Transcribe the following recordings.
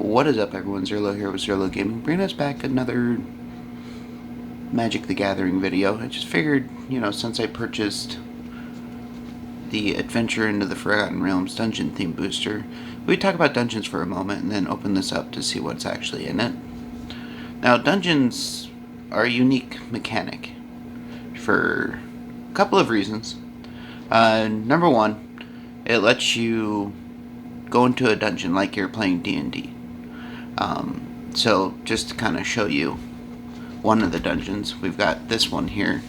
What is up, everyone? Zerlo here with Zerlo Gaming, bringing us back another Magic the Gathering video. I just figured, since I purchased the Adventure into the Forgotten Realms dungeon theme booster, we'd talk about dungeons for a moment and then open this up to see what's actually in it. Now, dungeons are a unique mechanic for a couple of reasons. Number one, it lets you go into a dungeon like you're playing D&D. So just to kind of show you one of the dungeons, we've got this one here,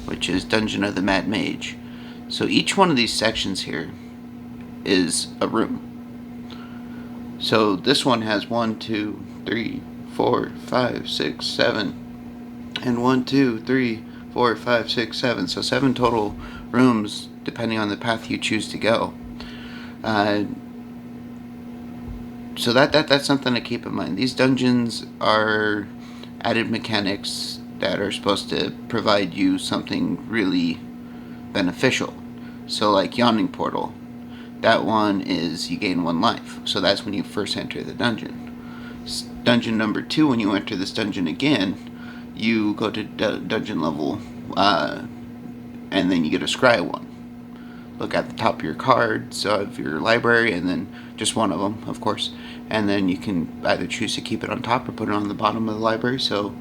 which is Dungeon of the Mad Mage. So each one of these sections here is a room. So this one has 1, 2, 3, 4, 5, 6, 7, and 1, 2, 3, 4, 5, 6, 7. So 7 total rooms, depending on the path you choose to go. So that's something to keep in mind. These dungeons are added mechanics that are supposed to provide you something really beneficial. So like Yawning Portal, that one is you gain 1 life. So that's when you first enter the dungeon. Dungeon number 2, when you enter this dungeon again, you go to dungeon level, and then you get a scry 1. Look at the top of your cards of your library, and then just one of them, of course. And then you can either choose to keep it on top or put it on the bottom of the library. So,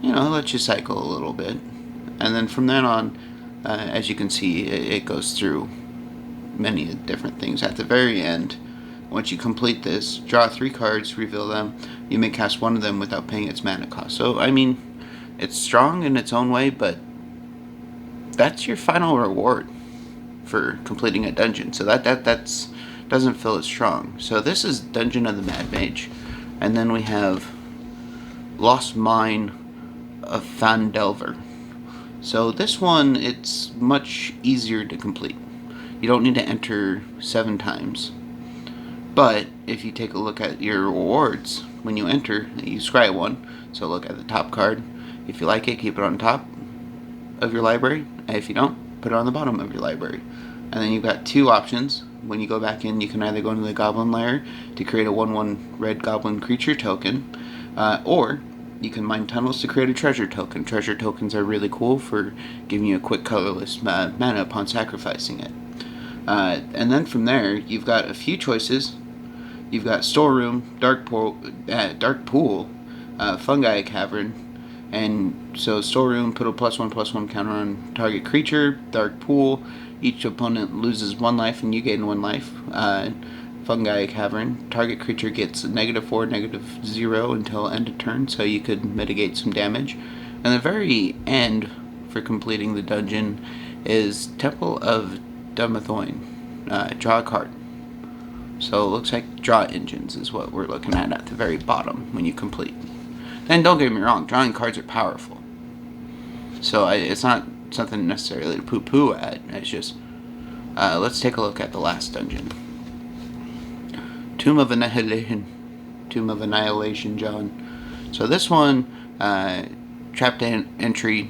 it lets you cycle a little bit. And then from then on, as you can see, it goes through many different things. At the very end, once you complete this, draw 3 cards, reveal them. You may cast one of them without paying its mana cost. So, it's strong in its own way, but that's your final reward for completing a dungeon. So that's doesn't feel as strong. So this is Dungeon of the Mad Mage, and then we have Lost Mine of Phandelver. So this one, it's much easier to complete. You don't need to enter 7 times, but if you take a look at your rewards when you enter, you scry 1. So look at the top card. If you like it, keep it on top of your library. And if you don't, put it on the bottom of your library. And then you've got 2 options. When you go back in, you can either go into the Goblin Lair to create a 1/1 red Goblin creature token, or you can mine tunnels to create a treasure token. Treasure tokens are really cool for giving you a quick colorless mana upon sacrificing it. And then from there, you've got a few choices. You've got Storeroom, Dark Pool, Fungi Cavern. And so Storeroom, put a +1/+1 counter on target creature. Dark Pool, each opponent loses 1 life and you gain 1 life. Fungi Cavern, target creature gets -4, -0 until end of turn, so you could mitigate some damage. And the very end for completing the dungeon is Temple of Dumathoin. Draw a card. So it looks like draw engines is what we're looking at the very bottom when you complete. And don't get me wrong, drawing cards are powerful. So it's not something necessarily to poo-poo at. It's just, let's take a look at the last dungeon. Tomb of Annihilation, John. So this one, trapped entry,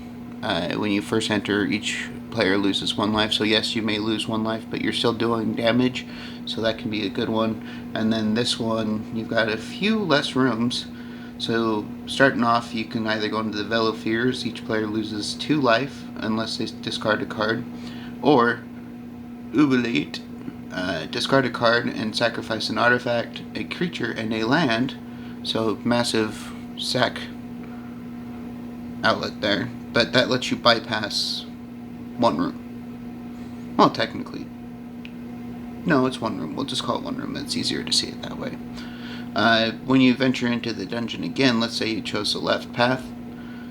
when you first enter, each player loses 1 life. So yes, you may lose 1 life, but you're still doing damage, so that can be a good one. And then this one, you've got a few less rooms. So, starting off, you can either go into the Veil of Fears, each player loses 2 life unless they discard a card, or Oubliette, discard a card and sacrifice an artifact, a creature, and a land. So, massive sack outlet there, but that lets you bypass 1 room. Well, technically. No, it's 1 room. We'll just call it 1 room. It's easier to see it that way. When you venture into the dungeon again, let's say you chose the left path,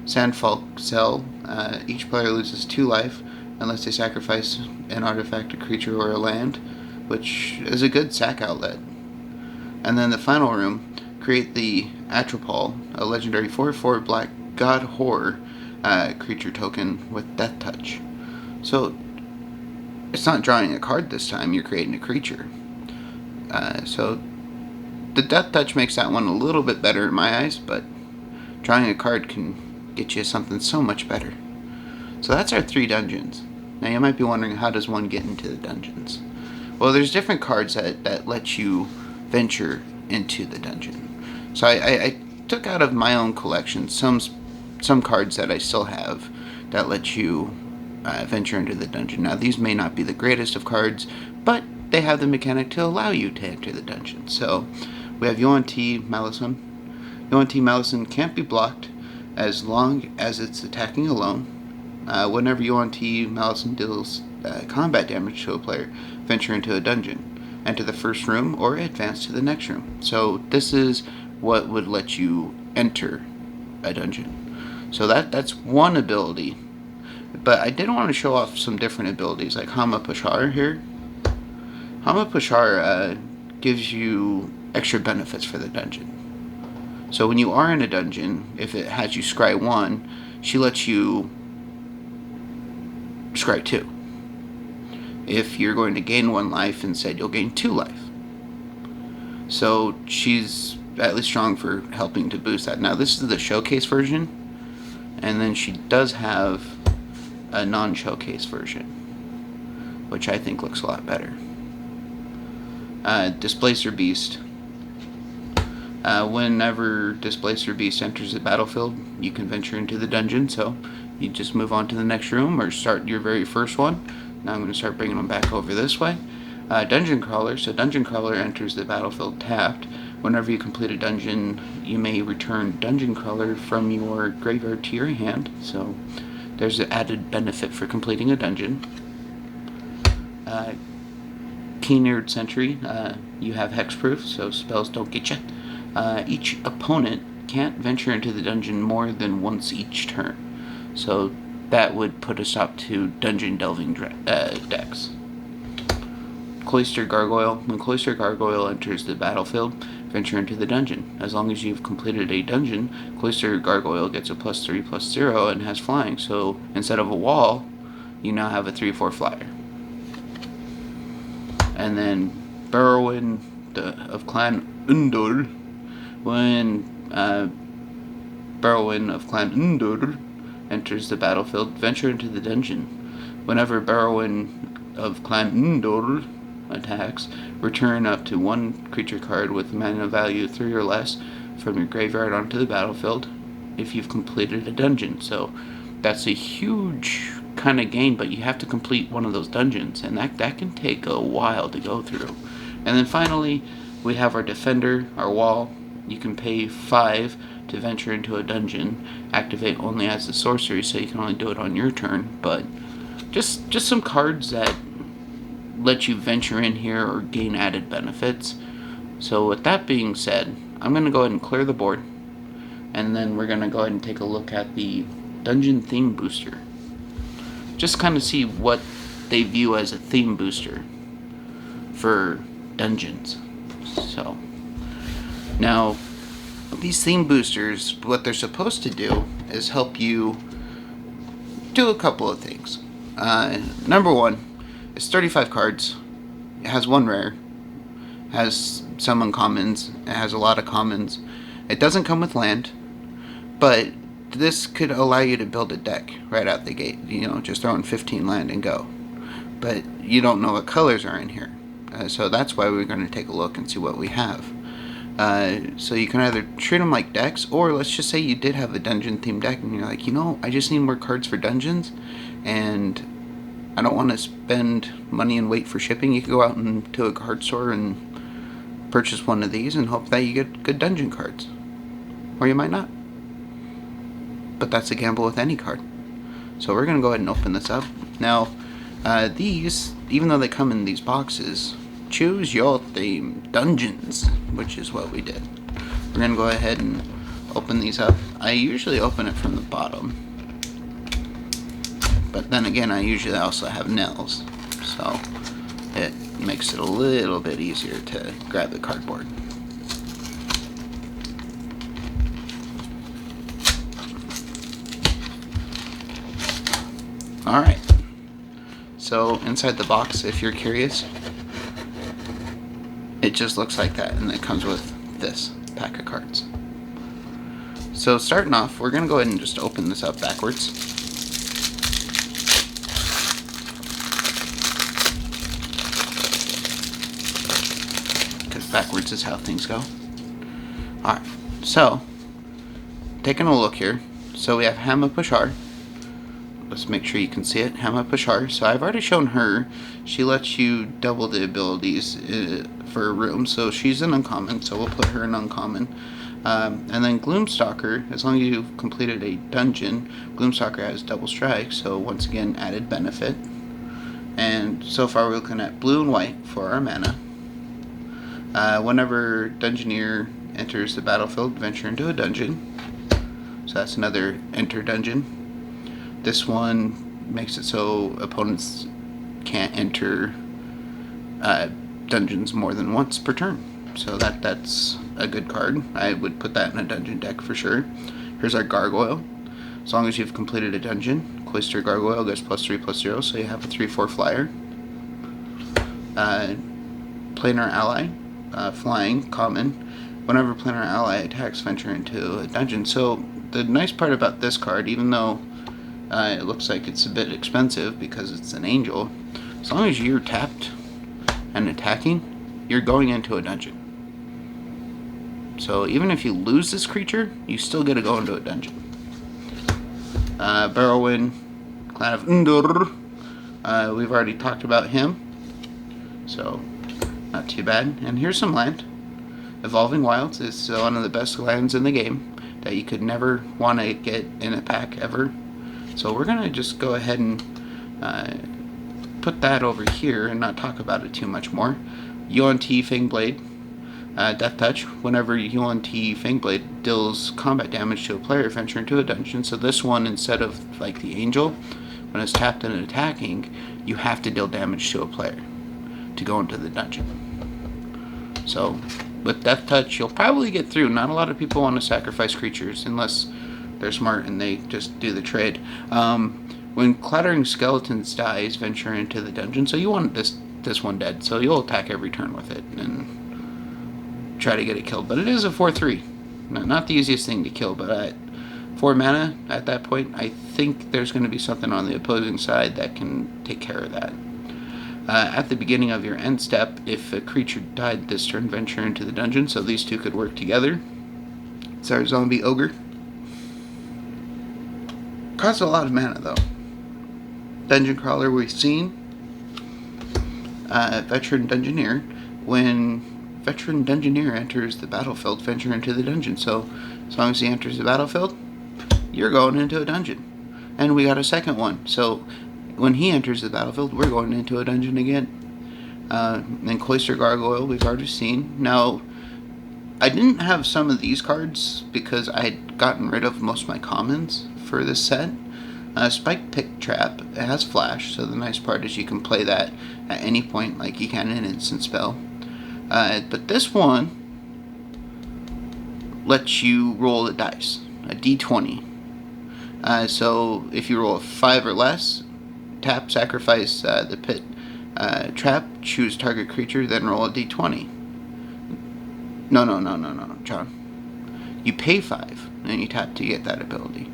Sandfalk Cell, each player loses 2 life unless they sacrifice an artifact, a creature, or a land, which is a good sack outlet. And then the final room, create the Atropol, a legendary 4/4 black god horror creature token with Death Touch. So it's not drawing a card this time, you're creating a creature. So the Death Touch makes that one a little bit better in my eyes, but drawing a card can get you something so much better. So that's our 3 dungeons. Now you might be wondering, how does one get into the dungeons? Well, there's different cards that let you venture into the dungeon. So I took out of my own collection some cards that I still have that let you venture into the dungeon. Now, these may not be the greatest of cards, but they have the mechanic to allow you to enter the dungeon. So we have Yuan-Ti Malison. Yuan-Ti Malison can't be blocked as long as it's attacking alone. Whenever Yuan-Ti Malison deals combat damage to a player, venture into a dungeon, enter the first room, or advance to the next room. So this is what would let you enter a dungeon. So that's one ability. But I did want to show off some different abilities, like Hama Pushar here. Hama Pushar gives you extra benefits for the dungeon. So when you are in a dungeon, if it has you scry 1, she lets you scry 2. If you're going to gain 1 life, instead you'll gain 2 life. So she's at least strong for helping to boost that. Now this is the showcase version, and then she does have a non-showcase version, which I think looks a lot better. Displacer Beast. Whenever Displacer Beast enters the battlefield, you can venture into the dungeon, so you just move on to the next room or start your very first one. Now I'm going to start bringing them back over this way. Dungeon Crawler. So Dungeon Crawler enters the battlefield tapped. Whenever you complete a dungeon, you may return Dungeon Crawler from your graveyard to your hand, so there's an added benefit for completing a dungeon. Keen-eared Sentry, you have hexproof, so spells don't get you. Each opponent can't venture into the dungeon more than once each turn, so that would put a stop to dungeon delving decks. Cloister Gargoyle. When Cloister Gargoyle enters the battlefield, venture into the dungeon. As long as you've completed a dungeon, Cloister Gargoyle gets a +3/+0 and has flying, so instead of a wall, you now have a 3/4 flyer. And then Barrowin of Clan Undur. When Barrowin of Clan Undur enters the battlefield, venture into the dungeon. Whenever Barrowin of Clan Undur attacks, return up to 1 creature card with mana value 3 or less from your graveyard onto the battlefield if you've completed a dungeon. So that's a huge kind of gain, but you have to complete one of those dungeons, and that can take a while to go through. And then finally, we have our Defender, our wall. You can pay 5 to venture into a dungeon, activate only as a sorcery, so you can only do it on your turn, but just some cards that let you venture in here or gain added benefits. So with that being said, I'm going to go ahead and clear the board, and then we're going to go ahead and take a look at the dungeon theme booster. Just kind of see what they view as a theme booster for dungeons. So now these theme boosters, what they're supposed to do is help you do a couple of things. Number one, it's 35 cards. It has 1 rare, has some uncommons, it has a lot of commons. It doesn't come with land, but this could allow you to build a deck right out the gate. You know, just throw in 15 land and go. But you don't know what colors are in here. So that's why we're going to take a look and see what we have. So you can either treat them like decks, or let's just say you did have a dungeon themed deck and you're like, you know, I just need more cards for dungeons and I don't want to spend money and wait for shipping. You could go out to a card store and purchase one of these and hope that you get good dungeon cards. Or you might not. But that's a gamble with any card. So we're going to go ahead and open this up. Now, these, even though they come in these boxes, choose your theme, dungeons, which is what we did. We're going to go ahead and open these up. I usually open it from the bottom. But then again, I usually also have nails, so it makes it a little bit easier to grab the cardboard. Alright, so inside the box, if you're curious, it just looks like that, and it comes with this pack of cards. So starting off, we're going to go ahead and just open this up backwards. Backwards is how things go. Alright, so, taking a look here. So we have Hama Pushar. Let's make sure you can see it. Hama Pushar. So I've already shown her. She lets you double the abilities for a room. So she's an uncommon, so we'll put her in uncommon. And then Gloomstalker, as long as you've completed a dungeon, Gloomstalker has double strike, so once again, added benefit. And so far we're looking at blue and white for our mana. Whenever Dungeoneer enters the battlefield, venture into a dungeon. So that's another enter dungeon. This one makes it so opponents can't enter dungeons more than once per turn. So that's a good card. I would put that in a dungeon deck for sure. Here's our Gargoyle. As long as you've completed a dungeon, Cloister Gargoyle gets +3/+0, so you have a 3/4 flyer. Planar Ally, flying, common. Whenever Planar Ally attacks, venture into a dungeon. So the nice part about this card, even though it looks like it's a bit expensive because it's an angel, as long as you're tapped and attacking, you're going into a dungeon. So even if you lose this creature, you still get to go into a dungeon. Barrowwind, Clan of Undur. We've already talked about him, so not too bad. And here's some land. Evolving Wilds is one of the best lands in the game that you could never want to get in a pack ever. So we're going to just go ahead and put that over here and not talk about it too much more. Yuan-Ti Fangblade, Death Touch. Whenever Yuan-Ti Fangblade deals combat damage to a player, venture into a dungeon. So this one, instead of like the Angel, when it's tapped and attacking, you have to deal damage to a player to go into the dungeon. So with Death Touch, you'll probably get through. Not a lot of people want to sacrifice creatures unless they're smart and they just do the trade. When Clattering Skeletons dies, venture into the dungeon. So you want this one dead, so you'll attack every turn with it and try to get it killed. But it is a 4/3. Not the easiest thing to kill, but at 4 mana at that point, I think there's going to be something on the opposing side that can take care of that. At the beginning of your end step, if a creature died this turn, venture into the dungeon. So these two could work together. It's our Zombie Ogre. Costs a lot of mana though. Dungeon Crawler we've seen. Veteran Dungeoneer. When Veteran Dungeoneer enters the battlefield, venture into the dungeon. So as long as he enters the battlefield, you're going into a dungeon. And we got a second one. So when he enters the battlefield, we're going into a dungeon again. And Cloister Gargoyle we've already seen. Now, I didn't have some of these cards because I had gotten rid of most of my commons for this set. Spike Pick Trap, it has flash, so the nice part is you can play that at any point like you can an instant spell. But this one lets you roll the dice, a d20. So if you roll a 5 or less, tap, sacrifice the pit trap, choose target creature, then roll a d20. No, John. You pay 5, and you tap to get that ability.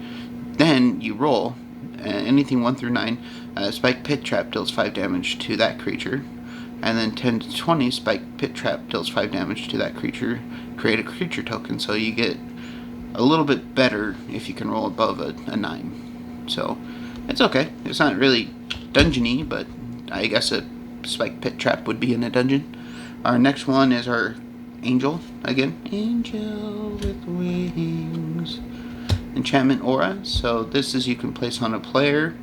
Then you roll anything 1 through 9. Spike Pit Trap deals 5 damage to that creature. And then 10 to 20, Spike Pit Trap deals 5 damage to that creature. Create a creature token, so you get a little bit better if you can roll above a 9. So it's okay. It's not really dungeony, but I guess a Spike Pit Trap would be in a dungeon. Our next one is our Angel again. Angel with wings. Enchantment Aura. So this is you can place on a player.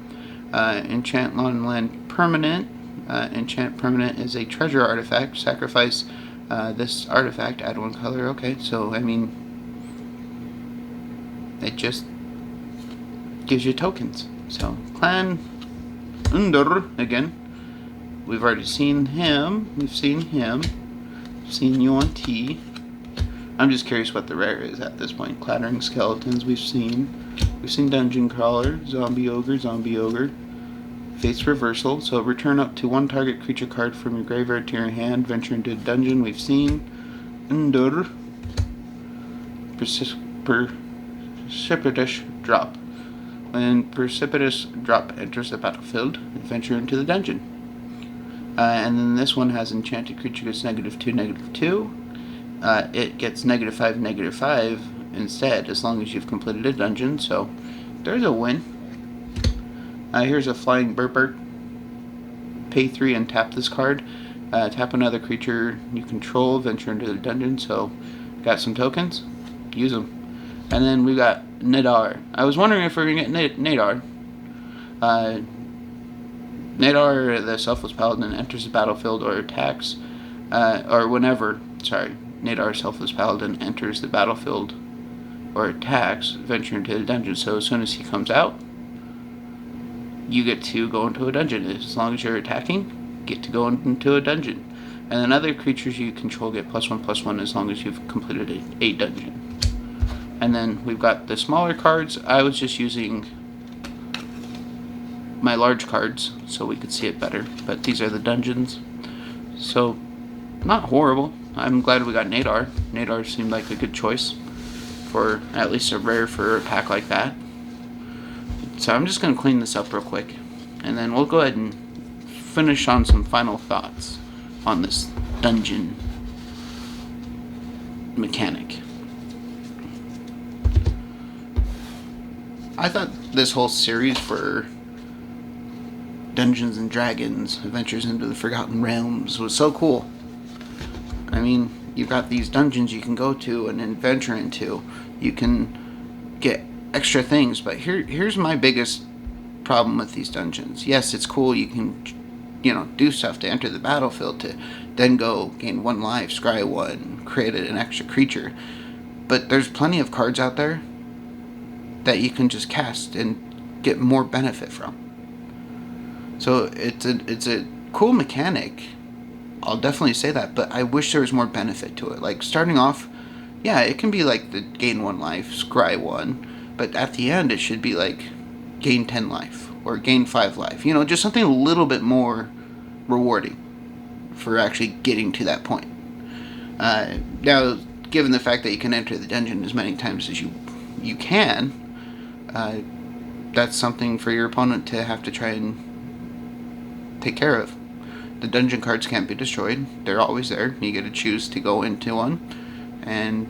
Enchant on land permanent. Enchant permanent is a treasure artifact. Sacrifice this artifact, add 1 color. Okay, so I mean, it just gives you tokens. So Clan Undur again. We've already seen him. We've seen Yuan-Ti. I'm just curious what the rare is at this point. Clattering Skeletons we've seen. We've seen Dungeon Crawler, Zombie Ogre. Fate's Reversal. So return up to 1 target creature card from your graveyard to your hand. Venture into a dungeon we've seen. Undur. Precipitous Drop. When Precipitous Drop enters the battlefield, venture into the dungeon. And then this one has enchanted creature gets -2/-2. it gets -5, -5 instead, as long as you've completed a dungeon. So there's a win. Here's a Flying Berserk. Pay 3 and tap this card. Tap another creature you control, venture into the dungeon. So got some tokens, use them. And then we got Nadar. I was wondering if we were going to get Nadar. Nadar, the Selfless Paladin, enters the battlefield or attacks, Nadar, Selfless Paladin, enters the battlefield or attacks, venture into the dungeon. So as soon as he comes out, you get to go into a dungeon. As long as you're attacking, get to go into a dungeon. And then other creatures you control get +1/+1 as long as you've completed a dungeon. And then we've got the smaller cards. I was just using my large cards so we could see it better, but these are the dungeons. So not horrible. I'm glad we got Nadar. Nadar seemed like a good choice for at least a rare for a pack like that. So I'm just going to clean this up real quick, and then we'll go ahead and finish on some final thoughts on this dungeon mechanic. I thought this whole series for Dungeons and Dragons, Adventures into the Forgotten Realms, was so cool. I mean, you've got these dungeons you can go to and adventure into. You can get extra things, but here's my biggest problem with these dungeons. Yes, it's cool, you can, do stuff to enter the battlefield, to then go gain 1 life, scry 1, create an extra creature. But there's plenty of cards out there that you can just cast and get more benefit from. So it's a cool mechanic, I'll definitely say that, but I wish there was more benefit to it. Like, starting off, yeah, it can be like the gain 1 life, scry 1, but at the end it should be like gain 10 life or gain 5 life. Just something a little bit more rewarding for actually getting to that point. Now, given the fact that you can enter the dungeon as many times as you can, that's something for your opponent to have to try and take care of. The dungeon cards can't be destroyed. They're always there. You get to choose to go into one and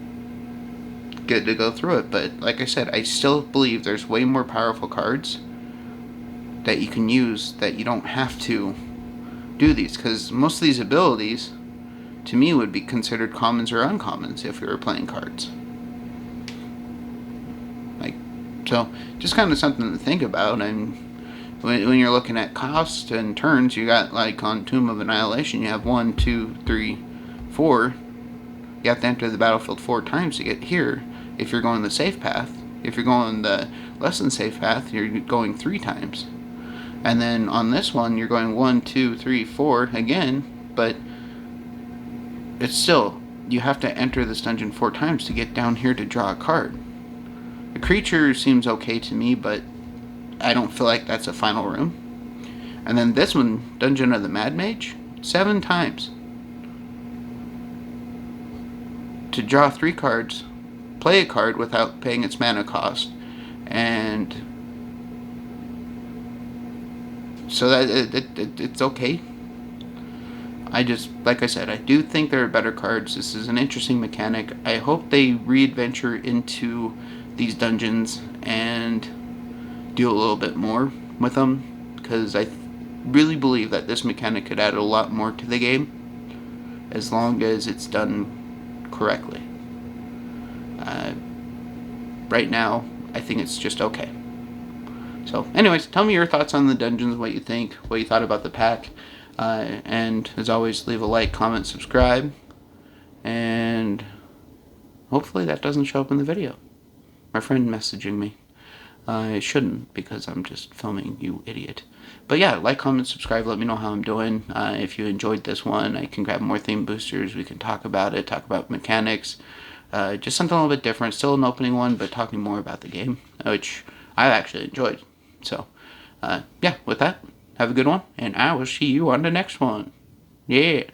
get to go through it. But like I said, I still believe there's way more powerful cards that you can use that you don't have to do these, because most of these abilities to me would be considered commons or uncommons if we were playing cards. So just kind of something to think about. And when you're looking at cost and turns, you got, like, on Tomb of Annihilation, you have 1, 2, 3, 4. You have to enter the battlefield 4 times to get here if you're going the safe path. If you're going the less than safe path, you're going 3 times. And then on this one, you're going 1, 2, 3, 4 again, but it's still, you have to enter this dungeon 4 times to get down here to draw a card. The creature seems okay to me, but I don't feel like that's a final room. And then this one, Dungeon of the Mad Mage, 7 times to draw 3 cards, play a card without paying its mana cost, and so that it's okay. Like I said, I do think there are better cards. This is an interesting mechanic. I hope they re-adventure into these dungeons and do a little bit more with them, because I really believe that this mechanic could add a lot more to the game as long as it's done correctly. Right now, I think it's just okay. So anyways, tell me your thoughts on the dungeons, what you think, what you thought about the pack, and as always, leave a like, comment, subscribe, and hopefully that doesn't show up in the video. My friend messaging me. It shouldn't, because I'm just filming, you idiot. But yeah, like, comment, subscribe, let me know how I'm doing. If you enjoyed this one, I can grab more theme boosters, we can talk about it, talk about mechanics, just something a little bit different. Still an opening one, but talking more about the game, which I actually enjoyed. So, yeah, with that, have a good one, and I will see you on the next one. Yeah.